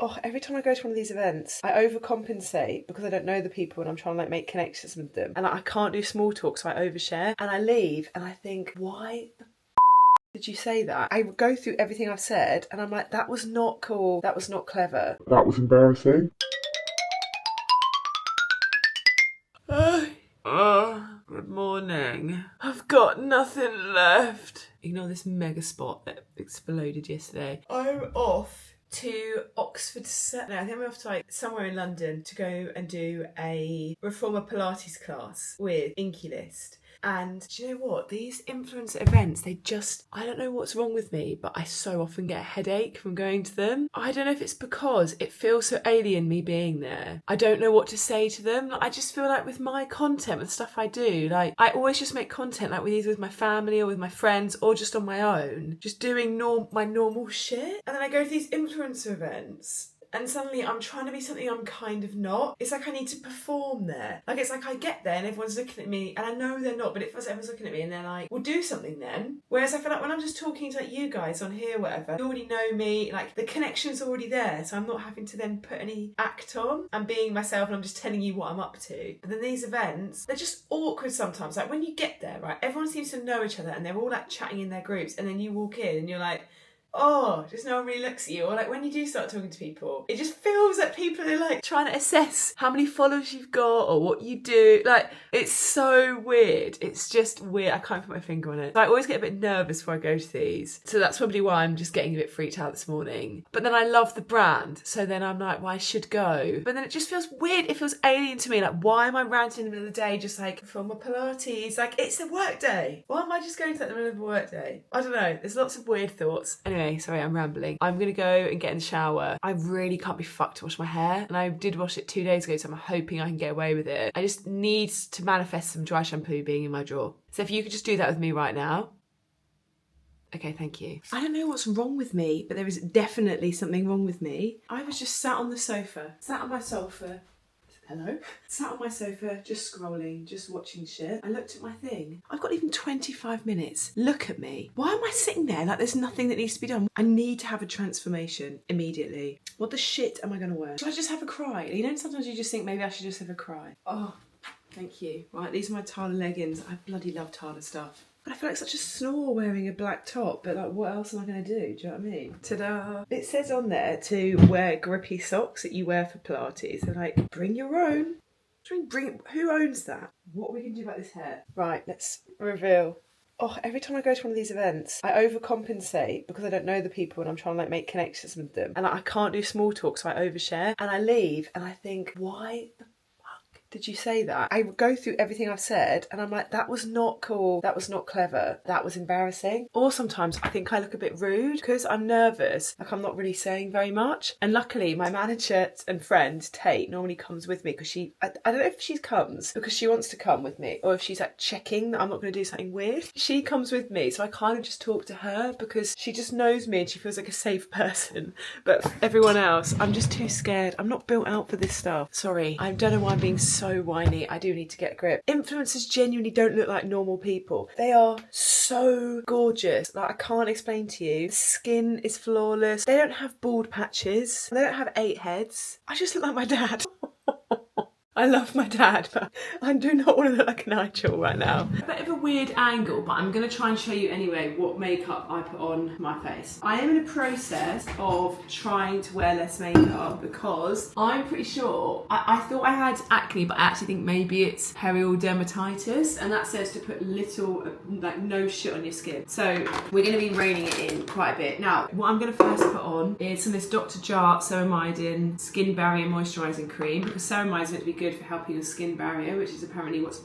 Oh, every time I go to one of these events, I overcompensate because I don't know the people and I'm trying to like make connections with them. And I can't do small talk, so I overshare. And I leave and I think, why the did you say that? I go through everything I've said and I'm like, that was not cool. That was not clever. That was embarrassing. Good morning. I've got nothing left. Ignore this mega spot that exploded yesterday. I'm off to Oxford. No, I think I'm off to like somewhere in London to go and do a reformer Pilates class with Inky List. And do you know what? These influencer events, I don't know what's wrong with me, but I so often get a headache from going to them. I don't know if it's because it feels so alien me being there. I don't know what to say to them. I just feel like with my content, with stuff I do, like I always just make content like with my family or with my friends or just on my own, just doing my normal shit. And then I go to these influencer events and suddenly I'm trying to be something I'm kind of not. It's like I need to perform there. Like it's like I get there and everyone's looking at me and I know they're not, but it feels like everyone's looking at me and they're like, we'll do something then. Whereas I feel like when I'm just talking to like you guys on here, whatever, you already know me, like the connection's already there, so I'm not having to then put any act on. I'm being myself and I'm just telling you what I'm up to. But then these events, they're just awkward sometimes. Like when you get there, right, everyone seems to know each other and they're all like chatting in their groups and then you walk in and you're like, oh, just no one really looks at you. Or like when you do start talking to people, it just feels like people are like trying to assess how many followers you've got or what you do. Like it's so weird. It's just weird. I can't put my finger on it. So I always get a bit nervous before I go to these. So that's probably why I'm just getting a bit freaked out this morning. But then I love the brand. So then I'm like, well, I should go. But then it just feels weird. It feels alien to me. Like why am I ranting in the middle of the day just like for my Pilates? Like it's a work day. Why am I just going to that in the middle of a work day? I don't know. There's lots of weird thoughts. Anyway, sorry, I'm rambling. I'm going to go and get in the shower. I really can't be fucked to wash my hair. And I did wash it 2 days ago, so I'm hoping I can get away with it. I just need to manifest some dry shampoo being in my drawer. So if you could just do that with me right now. Okay, thank you. I don't know what's wrong with me, but there is definitely something wrong with me. I was just sat on my sofa. Hello? Sat on my sofa, just scrolling, just watching shit. I looked at my thing. I've got even 25 minutes. Look at me. Why am I sitting there like there's nothing that needs to be done? I need to have a transformation immediately. What the shit am I going to wear? Should I just have a cry? You know, sometimes you just think maybe I should just have a cry. Oh, thank you. Right, these are my Tala leggings. I bloody love Tala stuff. But I feel like such a snore wearing a black top, but like what else am I going to do? Do you know what I mean? Ta-da! It says on there to wear grippy socks that you wear for Pilates. They're like, bring your own. Who owns that? What are we going to do about this hair? Right, let's reveal. Oh, every time I go to one of these events, I overcompensate because I don't know the people and I'm trying to like make connections with them. And I can't do small talk, so I overshare. And I leave and I think, why the did you say that? I go through everything I've said and I'm like, that was not cool. That was not clever. That was embarrassing. Or sometimes I think I look a bit rude because I'm nervous. Like I'm not really saying very much. And luckily my manager and friend, Tate, normally comes with me because I don't know if she comes because she wants to come with me or if she's like checking that I'm not going to do something weird. She comes with me. So I kind of just talk to her because she just knows me and she feels like a safe person. But everyone else, I'm just too scared. I'm not built out for this stuff. Sorry. I don't know why I'm being so whiny. I do need to get a grip. Influencers genuinely don't look like normal people. They are so gorgeous. Like I can't explain to you. The skin is flawless. They don't have bald patches. They don't have 8 heads. I just look like my dad. I love my dad, but I do not want to look like an Nigel right now. A bit of a weird angle, but I'm going to try and show you anyway what makeup I put on my face. I am in a process of trying to wear less makeup because I'm pretty sure, I thought I had acne, but I actually think maybe it's perioral dermatitis, and that says to put little, like no shit on your skin. So we're going to be reining it in quite a bit. Now, what I'm going to first put on is some of this Dr. Jart Ceramidin Skin Barrier Moisturising Cream, because ceramide is meant to be good for helping your skin barrier, which is apparently what's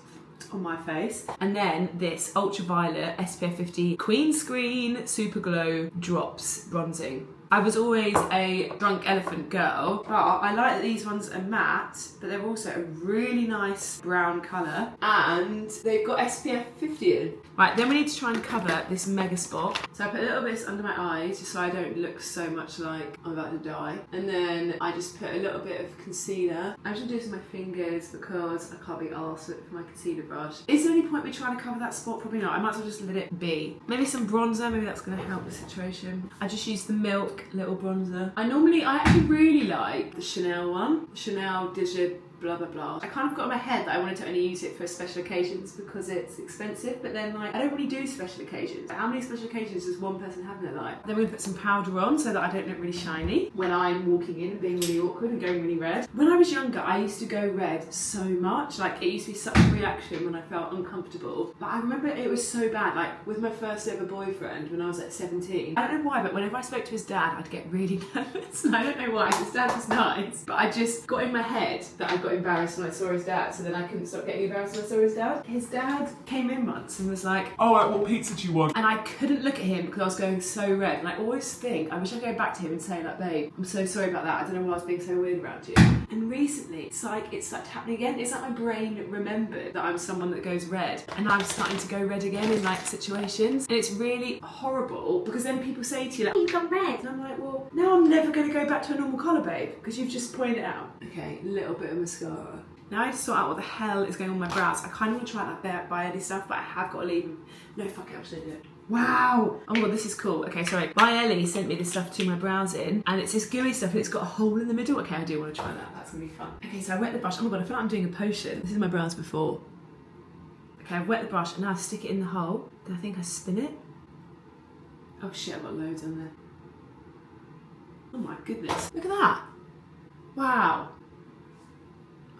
on my face. And then this ultraviolet SPF 50 Queen Screen Super Glow Drops Bronzing. I was always a drunk elephant girl, but I like that these ones are matte, but they're also a really nice brown colour, and they've got SPF 50 in. Right, then we need to try and cover this mega spot. So I put a little bit under my eyes, just so I don't look so much like I'm about to die. And then I just put a little bit of concealer. I'm just gonna do this with my fingers because I can't be arsed with my concealer brush. Is there any point me trying to cover that spot? Probably not. I might as well just let it be. Maybe some bronzer, maybe that's gonna help the situation. I just used the Milk Milk little bronzer. I actually really like the Chanel one. Chanel Digit blah blah blah. I kind of got in my head that I wanted to only use it for special occasions because it's expensive, but then like I don't really do special occasions. How many special occasions does one person have in their life? Then I'm going to put some powder on so that I don't look really shiny when I'm walking in and being really awkward and going really red. When I was younger, I used to go red so much. Like it used to be such a reaction when I felt uncomfortable. But I remember it was so bad. Like with my first ever boyfriend when I was like 17. I don't know why, but whenever I spoke to his dad, I'd get really nervous. And I don't know why. His dad was nice, but I just got in my head that I got embarrassed when I saw his dad, so then I couldn't stop getting embarrassed when I saw his dad. His dad came in once and was like, "Alright, what pizza do you want?" And I couldn't look at him because I was going so red. And I always think, I wish I could go back to him and say like, "Babe, I'm so sorry about that. I don't know why I was being so weird around you." And recently, it's started happening again. It's like my brain remembered that I'm someone that goes red, and I'm starting to go red again in like situations. And it's really horrible because then people say to you like, "Oh, you've gone red." And I'm like, well, now I'm never going to go back to a normal colour, babe, because you've just pointed it out. Okay, a little bit of mascara. Now I just sort out what the hell is going on with my brows. I kind of want to try like that By Ellie stuff, but I have got to leave them. No, fuck it, I'll just do it. Wow! Oh, well, this is cool. Okay, sorry. By Ellie sent me this stuff to my brows in, and it's this gooey stuff, and it's got a hole in the middle. Okay, I do want to try that. That's going to be fun. Okay, so I wet the brush. Oh my god, I feel like I'm doing a potion. This is my brows before. Okay, I've wet the brush, and now I stick it in the hole. Then I think I spin it. Oh shit, I've got loads on there. Oh my goodness. Look at that. Wow.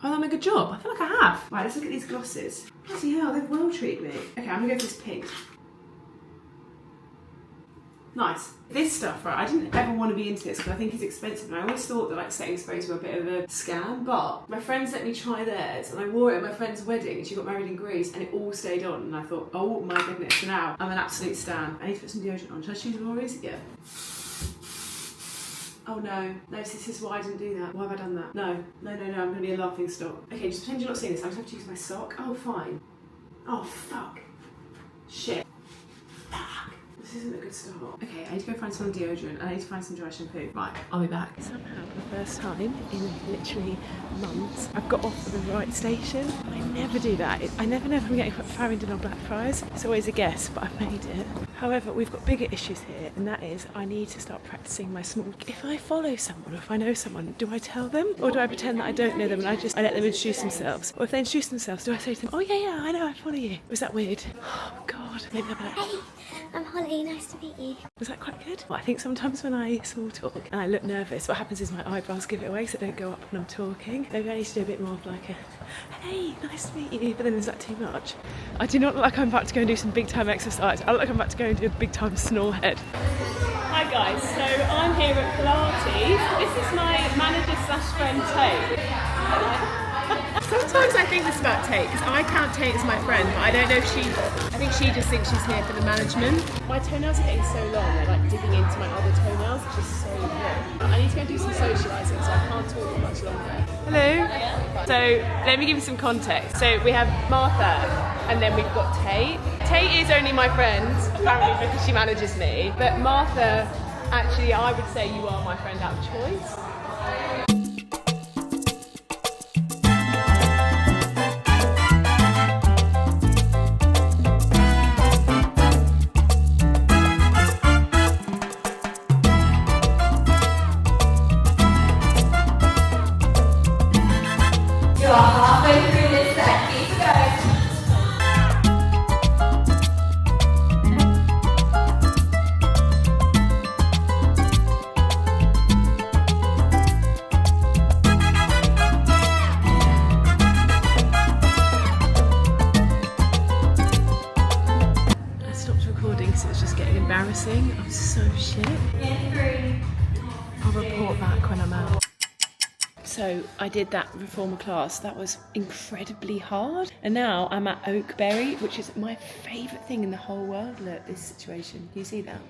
Have I done a good job? I feel like I have. Right, let's look at these glosses. Bloody hell, they've well treated me. Okay, I'm gonna go for this pink. Nice. This stuff, right, I didn't ever want to be into this because I think it's expensive, and I always thought that like setting sprays were a bit of a scam, but my friends let me try theirs, and I wore it at my friend's wedding, and she got married in Greece, and it all stayed on, and I thought, oh my goodness, so now I'm an absolute stan. I need to put some deodorant on. Should I choose Morris? Yeah. Oh no, this is why I didn't do that. Why have I done that? No, I'm gonna be a laughing stock. Okay, just pretend you're not seeing this. I just have to use my sock. Oh, fine. Oh, fuck. Shit. Fuck. This isn't a good start. Okay, I need to go find some deodorant and I need to find some dry shampoo. Right, I'll be back. Somehow, for the first time in literally months, I've got off at the right station. I never do that. I never know if I'm getting Farringdon or Blackfriars. It's always a guess, but I've made it. However, we've got bigger issues here, and that is I need to start practicing my small... If I follow someone, or if I know someone, do I tell them? Or do I pretend that I don't know them and I let them introduce themselves? Or if they introduce themselves, do I say to them, "Oh yeah, I know, I follow you"? Was that weird? Oh God. Maybe I'll be like, "Hey, I'm Holly, nice to meet you." Was that quite good? Well, I think sometimes when I small talk and I look nervous, what happens is my eyebrows give it away so they don't go up when I'm talking. Maybe I need to do a bit more of like a, "Hey, nice to meet you," but then is that too much? I do not look like I'm about to go and do some big time exercise. I look like I'm about to go and do a big time snore head. Hi guys, so I'm here at Pilates. This is my manager / friend Tate. Sometimes I think this about Tate, because I count Tate as my friend, but I don't know if I think she just thinks she's here for the management. My toenails are getting so long, they're like digging into my other toenails, which is so long. I need to go and do some socialising, so I can't talk for much longer. Hello. So let me give you some context. So we have Martha, and then we've got Tate. Tate is only my friend, apparently because she manages me, but Martha, actually I would say you are my friend out of choice. I'm so shit. I'll report back when I'm out. So I did that reformer class. That was incredibly hard. And now I'm at Oakberry, which is my favourite thing in the whole world. Look, this situation. Can you see that?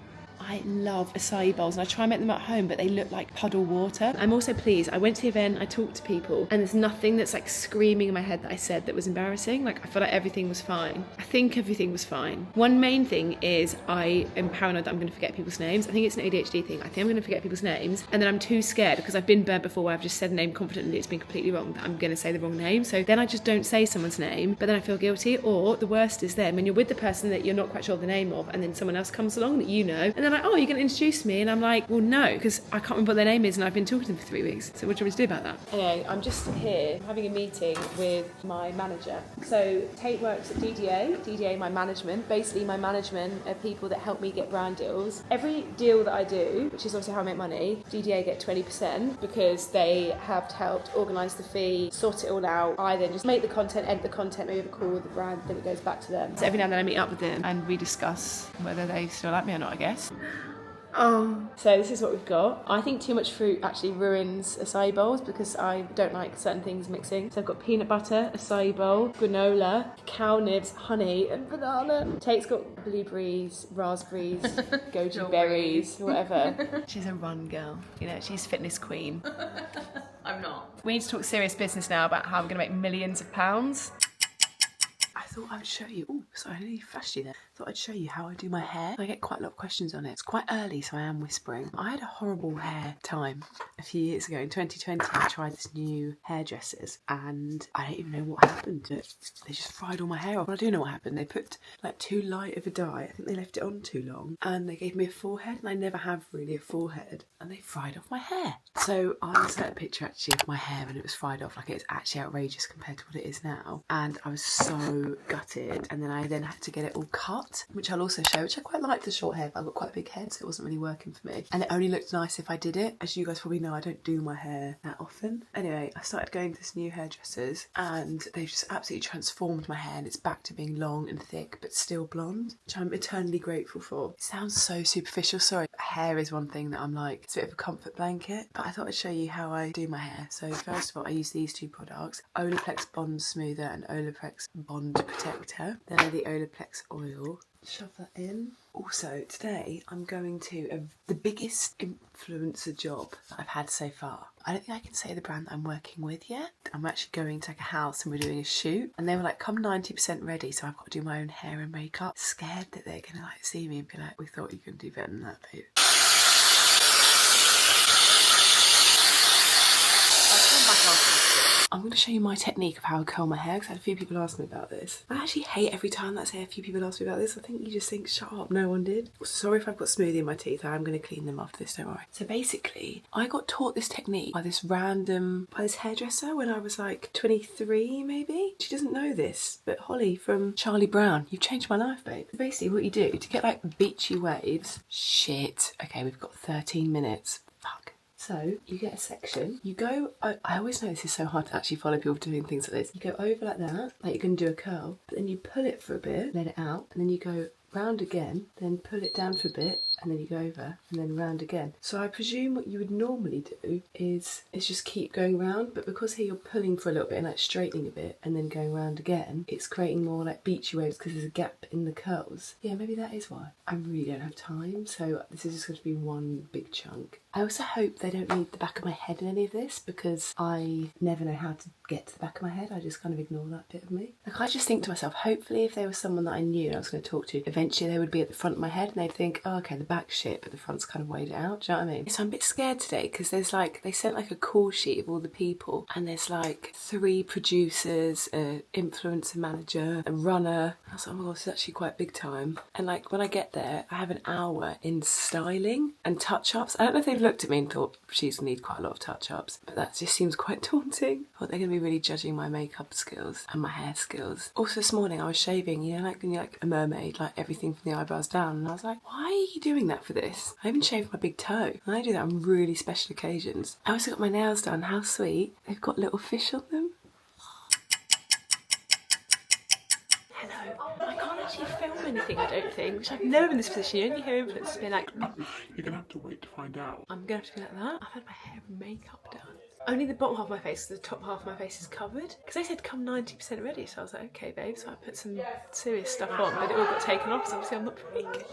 I love acai bowls, and I try and make them at home, but they look like puddle water. I'm also pleased. I went to the event, I talked to people, and there's nothing that's like screaming in my head that I said that was embarrassing. Like, I feel like everything was fine. I think everything was fine. One main thing is I am paranoid that I'm going to forget people's names. I think it's an ADHD thing. I think I'm going to forget people's names, and then I'm too scared because I've been burnt before where I've just said a name confidently, it's been completely wrong, that I'm going to say the wrong name. So then I just don't say someone's name, but then I feel guilty. Or the worst is then when you're with the person that you're not quite sure the name of, and then someone else comes along that you know, and And they're like, oh, you're going to introduce me? And I'm like, well, no, because I can't remember what their name is and I've been talking to them for 3 weeks. So what do you want me to do about that? Anyway, I'm just here having a meeting with my manager. So Tate works at DDA, my management. Basically, my management are people that help me get brand deals. Every deal that I do, which is obviously how I make money, DDA get 20% because they have helped organise the fee, sort it all out. I then just make the content, edit the content, maybe have a call with the brand, then it goes back to them. So every now and then I meet up with them and we discuss whether they still like me or not, I guess. Oh. So this is what we've got. I think too much fruit actually ruins acai bowls because I don't like certain things mixing. So I've got peanut butter, acai bowl, granola, cacao nibs, honey and banana. Tate's got blueberries, raspberries, goji berries, whatever. She's a run girl. You know, she's fitness queen. I'm not. We need to talk serious business now about how we're going to make millions of pounds. I thought I would show you. Oh, sorry, I nearly flashed you there. Thought I'd show you how I do my hair. I get quite a lot of questions on it. It's quite early, so I am whispering. I had a horrible hair time a few years ago. In 2020, I tried this new hairdressers, and I don't even know what happened. They just fried all my hair off. But I do know what happened. They put like too light of a dye. I think they left it on too long, and they gave me a forehead, and I never have really a forehead, and they fried off my hair. So I sent a picture actually of my hair when it was fried off. Like, it's actually outrageous compared to what it is now, and I was so gutted. And then I had to get it all cut, which I'll also show, which I quite like the short hair, but I've got quite a big head, so it wasn't really working for me. And it only looked nice if I did it. As you guys probably know, I don't do my hair that often. Anyway, I started going to this new hairdressers, and they've just absolutely transformed my hair, and it's back to being long and thick, but still blonde, which I'm eternally grateful for. It sounds so superficial, sorry. Hair is one thing that I'm like, it's a bit of a comfort blanket, but I thought I'd show you how I do my hair. So first of all, I use these two products, Olaplex Bond Smoother and Olaplex Bond Protector. Then I do the Olaplex oil. Shove that in. Also, today I'm going to the biggest influencer job that I've had so far. I don't think I can say the brand that I'm working with yet. I'm actually going to like a house and we're doing a shoot, and they were like, come 90% ready, so I've got to do my own hair and makeup. Scared that they're gonna like see me and be like, we thought you could do better than that, babe. I'm going to show you my technique of how I curl my hair, because I had a few people ask me about this. I actually hate every time that I say a few people ask me about this. I think you just think, shut up, no one did. Sorry if I've got smoothie in my teeth. I am going to clean them after this, don't worry. So basically, I got taught this technique by this hairdresser when I was like 23 maybe. She doesn't know this, but Holly from Charlie Brown, you've changed my life, babe. So basically what you do to get like beachy waves, shit. Okay, we've got 13 minutes. Fuck. So you get a section, you go, I always know this is so hard to actually follow people doing things like this. You go over like that, like you're going to do a curl, but then you pull it for a bit, let it out, and then you go round again, then pull it down for a bit, and then you go over, and then round again. So I presume what you would normally do is just keep going round, but because here you're pulling for a little bit and like straightening a bit, and then going round again, it's creating more like beachy waves because there's a gap in the curls. Yeah, maybe that is why. I really don't have time, so this is just going to be one big chunk. I also hope they don't need the back of my head in any of this, because I never know how to get to the back of my head. I just kind of ignore that bit of me. Like, I just think to myself, hopefully if there was someone that I knew and I was going to talk to, eventually they would be at the front of my head and they'd think, oh, okay, the back's shit, but the front's kind of weighed it out. Do you know what I mean? So I'm a bit scared today, because there's like, they sent like a call sheet of all the people, and there's like 3 producers, an influencer manager, a runner. I was like, oh my god, this is actually quite big time. And like, when I get there, I have an hour in styling and touch-ups. I don't know if they've looked at me and thought she's need quite a lot of touch-ups, but that just seems quite daunting. I thought they're going to be really judging my makeup skills and my hair skills. Also this morning I was shaving, you know, like when you're like a mermaid, like everything from the eyebrows down, and I was like, why are you doing that for this? I even shaved my big toe, and I do that on really special occasions. I also got my nails done. How sweet. They've got little fish on them. I can't actually film anything, I don't think, which I've never been in this position. You only hear influencers being like, you're gonna have to wait to find out. I'm gonna have to be like that. I've had my hair and makeup done. Only the bottom half of my face, the top half of my face is covered. Because they said come 90% ready, so I was like, okay babe, so I put some serious stuff on, but it all got taken off because obviously I'm not very good.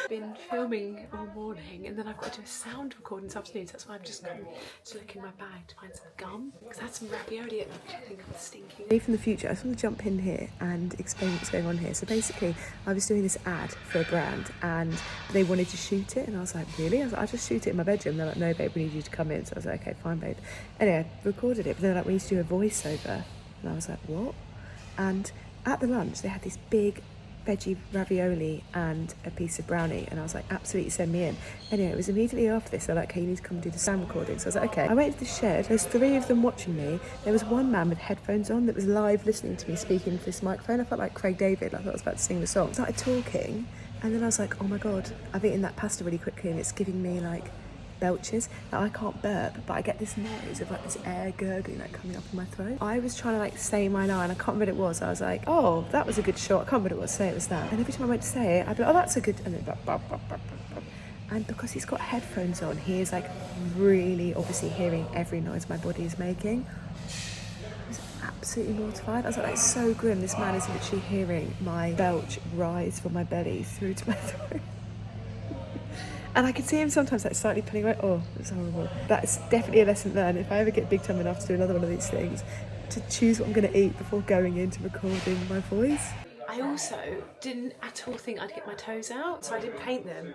Been filming all morning, and then I've got to do a sound recording this afternoon, so that's why I'm just come to look in my bag to find some gum. Because I had some ravioli at lunch, I think I'm stinking. Hey, from the future, I just want to jump in here and explain what's going on here. So basically, I was doing this ad for a brand, and they wanted to shoot it, and I was like, really? I was like, I'll just shoot it in my bedroom. They're like, no babe, we need you to come in. So I was like, okay, fine babe. Anyway, I recorded it, but they're like, we need to do a voiceover. And I was like, what? And at the lunch, they had this big veggie ravioli and a piece of brownie, and I was like, absolutely send me in. Anyway, it was immediately after this, they're like, okay, you need to come and do the sound recording. So I was like, okay. I went to the shed, there's 3 of them watching me. There was one man with headphones on that was live listening to me speaking into this microphone. I felt like Craig David, I thought I was about to sing the song. I started talking, and then I was like, oh my God, I've eaten that pasta really quickly and it's giving me like belches. Now I can't burp, but I get this noise of like this air gurgling like coming up in my throat. I was trying to like say my line, I can't remember what it was. I was like, oh, that was a good shot. I can't remember what it was, say it was that. And every time I went to say it, I'd be like, oh, that's a good, and then and because he's got headphones on, he is like really obviously hearing every noise my body is making. I was absolutely mortified. I was like, that's so grim. This man is literally hearing my belch rise from my belly through to my throat. And I could see him sometimes like slightly pulling away. Oh, it's horrible. That's definitely a lesson learned. If I ever get big time enough to do another one of these things, to choose what I'm going to eat before going into recording my voice. I also didn't at all think I'd get my toes out, so I didn't paint them.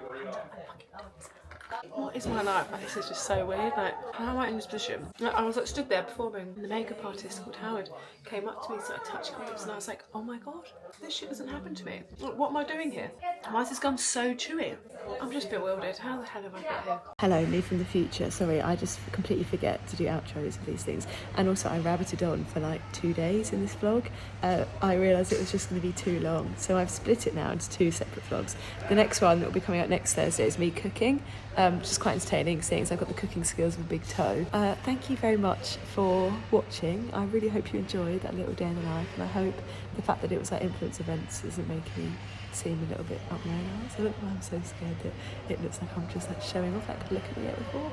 What is my life? This is just so weird. Like, how am I in this position? I was like stood there performing, and the makeup artist called Howard came up to me, started touching my lips, and I was like, oh my God, this shit doesn't happen to me. What am I doing here? Why is this gum so chewy? I'm just bewildered. How the hell have I got here? Hello, me from the future. Sorry, I just completely forget to do outros of these things. And also I rabbited on for like 2 days in this vlog. I realised it was just going to be too long. So I've split it now into 2 separate vlogs. The next one that will be coming out next Thursday is me cooking, which is quite entertaining seeing as I've got the cooking skills of a big toe. Thank you very much for watching. I really hope you enjoyed that little day in the life, and I hope the fact that it was like influence events isn't making me seem a little bit up my own eyes. I don't know why I'm so scared that it looks like I'm just like showing off, like look at me before.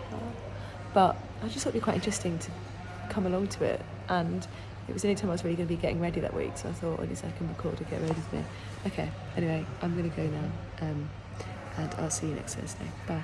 But I just thought it'd be quite interesting to come along to it, and it was the only time I was really going to be getting ready that week, so I thought at least I can record and get ready for me. Okay, anyway, I'm going to go now, and I'll see you next Thursday. Bye.